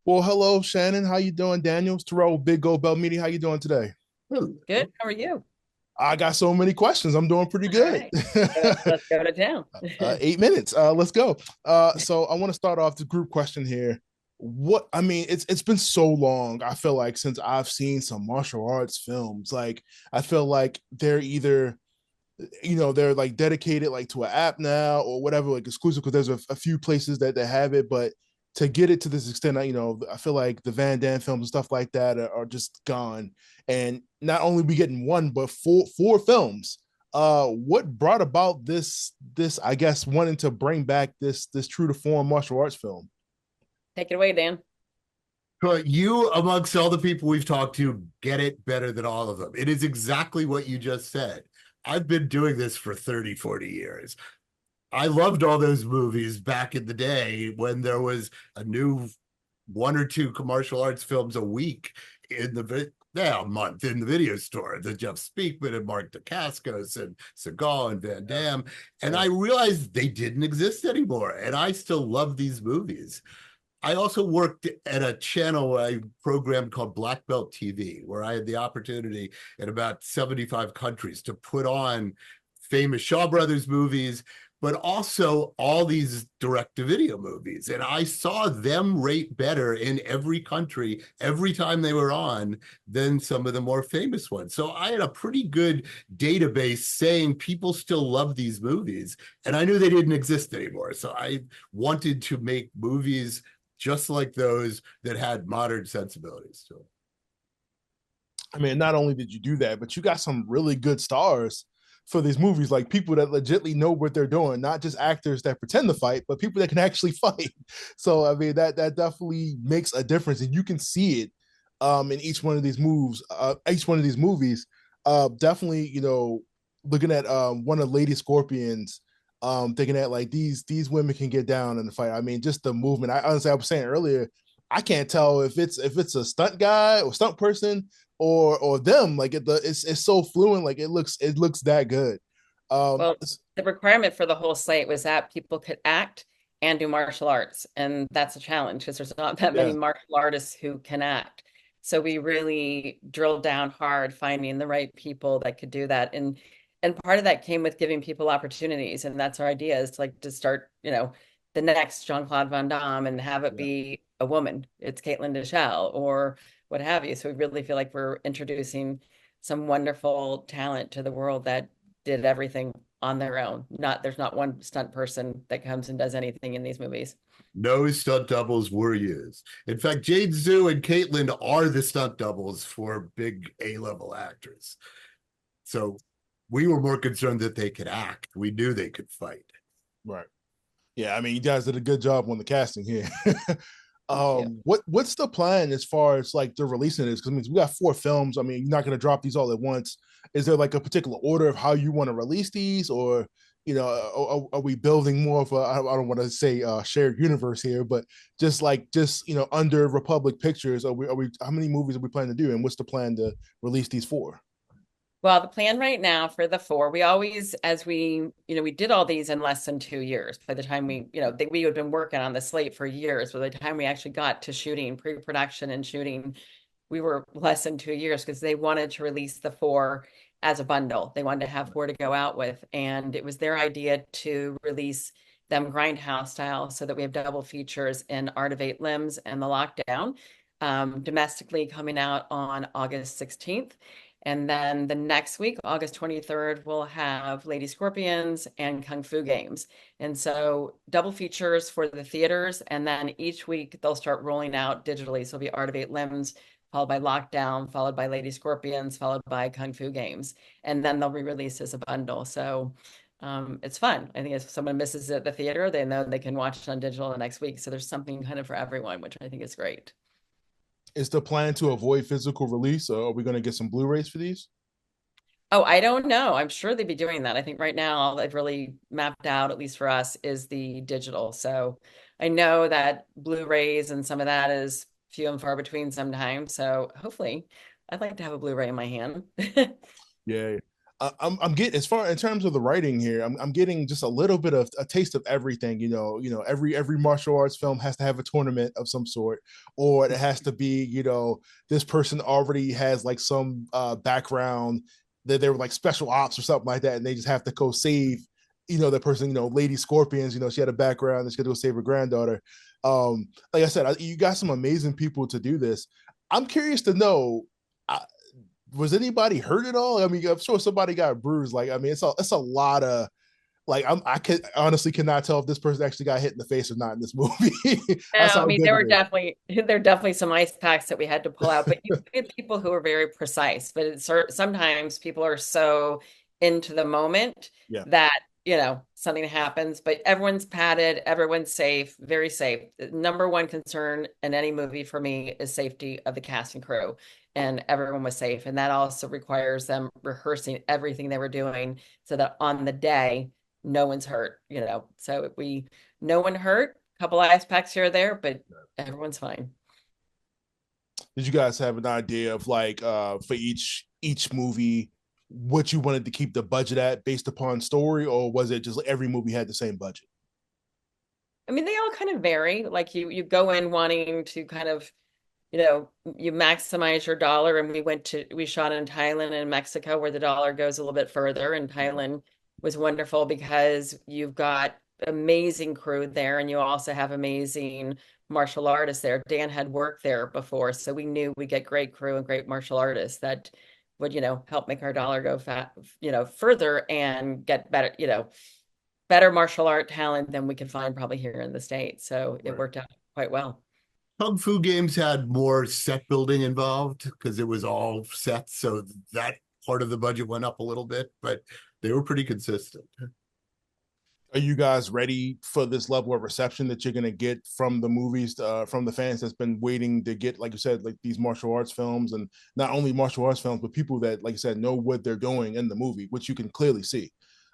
Well, hello, Shannon. How you doing? Daniel, it's Terrell with Big Gold Bell Media. How you doing today? Good. How are you? I got so many questions. I'm doing pretty All good. right. Let's go to town. 8 minutes. Let's go. So I want to start off the group question here. What I mean, it's been so long. I feel like since I've seen some martial arts films, like I feel like they're either they're like dedicated like to an app now or whatever, like exclusive, because there's a few places that have it, but to get it to this extent, I feel like the Van Damme films and stuff like that are just gone. And not only we getting one but four films. What brought about this I guess wanting to bring back this true to form martial arts film? Take it away, Dan. But you, amongst all the people we've talked to, get it better than all of them. It is exactly what you just said. I've been doing this for 30, 40 years. I loved all those movies back in the day when there was a new one or two martial arts films a week in the a month in the video store. The Jeff Speakman and Mark Dacascos and Seagal and Van Damme. And I realized they didn't exist anymore. And I still love these movies. I also worked at a channel I programmed called Black Belt TV, where I had the opportunity in about 75 countries to put on famous Shaw Brothers movies, but also all these direct-to-video movies. And I saw them rate better in every country every time they were on than some of the more famous ones. So I had a pretty good database saying people still love these movies, and I knew they didn't exist anymore. So I wanted to make movies just like those that had modern sensibilities to it. I mean, not only did you do that, but you got some really good stars for these movies, like people that legitimately know what they're doing, not just actors that pretend to fight, but people that can actually fight. So I mean, that definitely makes a difference, and you can see it in each one of these moves, each one of these movies. Definitely, looking at one of Lady Scorpion's, thinking that like these women can get down in the fight. I mean, just the movement. I honestly, I was saying earlier, I can't tell if it's a stunt guy or stunt person or them. Like it's so fluent. Like it looks that good. Um, Well, the requirement for the whole slate was that people could act and do martial arts. And that's a challenge because there's not that many yeah, martial artists who can act. So we really drilled down hard finding the right people that could do that. And part of that came with giving people opportunities. And that's our idea is like to start, the next Jean-Claude Van Damme and have it yeah. be a woman. It's Caitlin Deschelle or what have you. So we really feel like we're introducing some wonderful talent to the world that did everything on their own. There's not one stunt person that comes and does anything in these movies. No stunt doubles were used. In fact, Jade Zhu and Caitlin are the stunt doubles for big A-level actors. So we were more concerned that they could act. We knew they could fight. Right. Yeah, I mean, you guys did a good job on the casting here. Thank you. What's the plan as far as like the releasing this? Because I mean, we got four films. I mean, you're not going to drop these all at once. Is there like a particular order of how you want to release these, or are we building more of a? I don't want to say shared universe here, but just under Republic Pictures, are we how many movies are we planning to do, and what's the plan to release these for? Well, the plan right now for the four, we always, as we did all these in less than 2 years. By the time we had been working on the slate for years. By the time we actually got to shooting, pre-production and shooting, we were less than 2 years because they wanted to release the four as a bundle. They wanted to have four to go out with. And it was their idea to release them grindhouse style so that we have double features in Art of Eight Limbs and The Lockdown, domestically coming out on August 16th. And then the next week, August 23rd, we'll have Lady Scorpions and Kung Fu Games. And so double features for the theaters. And then each week they'll start rolling out digitally. So it'll be Art of Eight Limbs, followed by Lockdown, followed by Lady Scorpions, followed by Kung Fu Games. And then they'll re-release as a bundle. So it's fun. I think if someone misses it at the theater, they know they can watch it on digital the next week. So there's something kind of for everyone, which I think is great. Is the plan to avoid physical release, or are we going to get some Blu-rays for these? Oh, I don't know. I'm sure they'd be doing that. I think right now all they've really mapped out, at least for us, is the digital. So I know that Blu-rays and some of that is few and far between sometimes. So hopefully, I'd like to have a Blu-ray in my hand. Yeah. I'm getting, as far in terms of the writing here, I'm getting just a little bit of a taste of everything. Every martial arts film has to have a tournament of some sort, or it has to be, this person already has like some background that they were like special ops or something like that, and they just have to go save, the person, Lady Scorpions, she had a background that's gonna go save her granddaughter. Like I said, you got some amazing people to do this. I'm curious to know. Was anybody hurt at all? I mean, I'm sure somebody got bruised. Like, I mean, it's a lot of like I could honestly cannot tell if this person actually got hit in the face or not in this movie. That's No, I how mean, good it is. there were definitely some ice packs that we had to pull out, but you get people who are very precise. But sometimes people are so into the moment Yeah, that, something happens, but everyone's padded, everyone's safe, very safe. The number one concern in any movie for me is safety of the cast and crew, and everyone was safe. And that also requires them rehearsing everything they were doing so that on the day, no one's hurt, So no one hurt, couple ice packs here or there, but everyone's fine. did you guys have an idea of like for each movie what you wanted to keep the budget at based upon story, or was it just every movie had the same budget? I mean, they all kind of vary. Like you go in wanting to kind of, you maximize your dollar. And we shot in Thailand and Mexico where the dollar goes a little bit further. And Thailand was wonderful because you've got amazing crew there and you also have amazing martial artists there. Dan had worked there before, so we knew we get great crew and great martial artists that would, help make our dollar go further and get better, better martial art talent than we could find probably here in the States. So it worked out quite well. Kung Fu games had more set building involved because it was all sets. So that part of the budget went up a little bit, but they were pretty consistent. Are you guys ready for this level of reception that you're going to get from the movies, from the fans that's been waiting to get, like you said, like these martial arts films, and not only martial arts films, but people that, like you said, know what they're doing in the movie, which you can clearly see.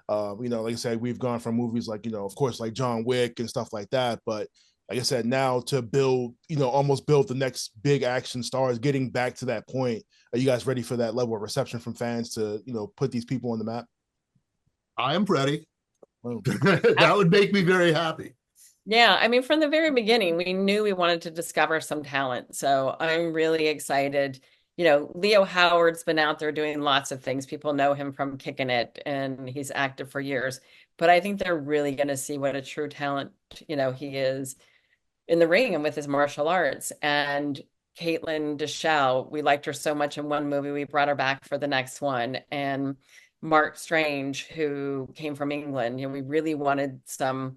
Like I said, we've gone from movies like, of course, like John Wick and stuff like that. But like I said, now to build, almost build the next big action stars, getting back to that point. Are you guys ready for that level of reception from fans to, put these people on the map? I am ready. Well, That would make me very happy. Yeah, I mean, from the very beginning, we knew we wanted to discover some talent. So I'm really excited. Leo Howard's been out there doing lots of things. People know him from Kicking It, and he's active for years. But I think they're really going to see what a true talent, he is in the ring and with his martial arts. And Caitlin Deschelle, we liked her so much in one movie, we brought her back for the next one. And Mark Strange, who came from England, we really wanted some,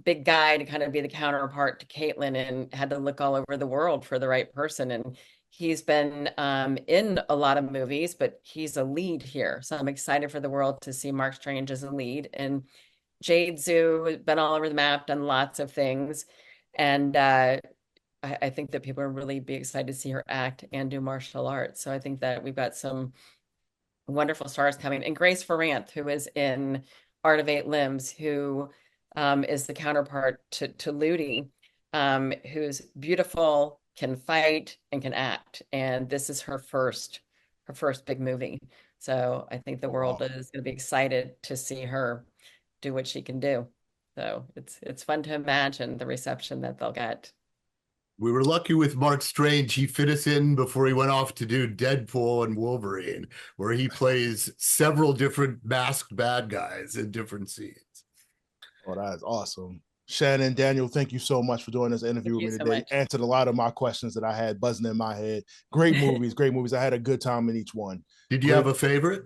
big guy to kind of be the counterpart to Caitlin, and had to look all over the world for the right person. And he's been in a lot of movies, but he's a lead here. So I'm excited for the world to see Mark Strange as a lead. And Jade Zhu has been all over the map, done lots of things. And I think that people are really be excited to see her act and do martial arts. So I think that we've got some wonderful stars coming. And Grace Ferrant, who is in Art of Eight Limbs, who is the counterpart to Ludi, who's beautiful, can fight, and can act. And this is her first big movie. So I think the world is going to be excited to see her do what she can do. So it's fun to imagine the reception that they'll get. We were lucky with Mark Strange. He fit us in before he went off to do Deadpool and Wolverine, where he plays several different masked bad guys in different scenes. Oh, that is awesome. Shannon, Daniel, thank you so much for doing this interview with me today. Much. Answered a lot of my questions that I had buzzing in my head. Great movies, great movies. I had a good time in each one. Did you have a favorite?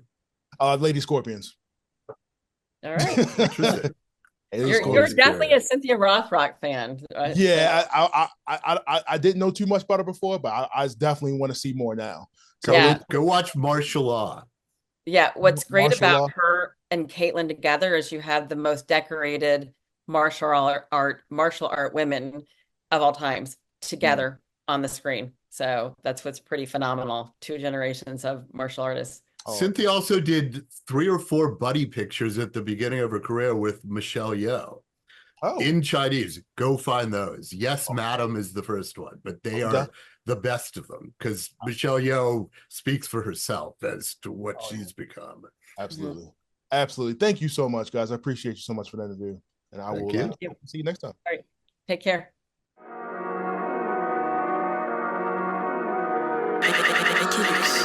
Lady Scorpions. All right. You're definitely a Cynthia Rothrock fan, right? Yeah, I didn't know too much about her before, but I definitely want to see more now. So go watch Martial Law. Yeah, what's great about her and Caitlin together is you have the most decorated martial art women of all times together on the screen. So that's what's pretty phenomenal. 2 generations of martial artists. Cynthia also did 3 or 4 buddy pictures at the beginning of her career with Michelle Yeoh in Chinese. Go find those. Yes, Madam is the first one, but they are the best of them because Michelle Yeoh speaks for herself as to what she's become. Absolutely. Absolutely. Thank you so much, guys. I appreciate you so much for the interview. And I will see you next time. All right. Take care. Ridiculous.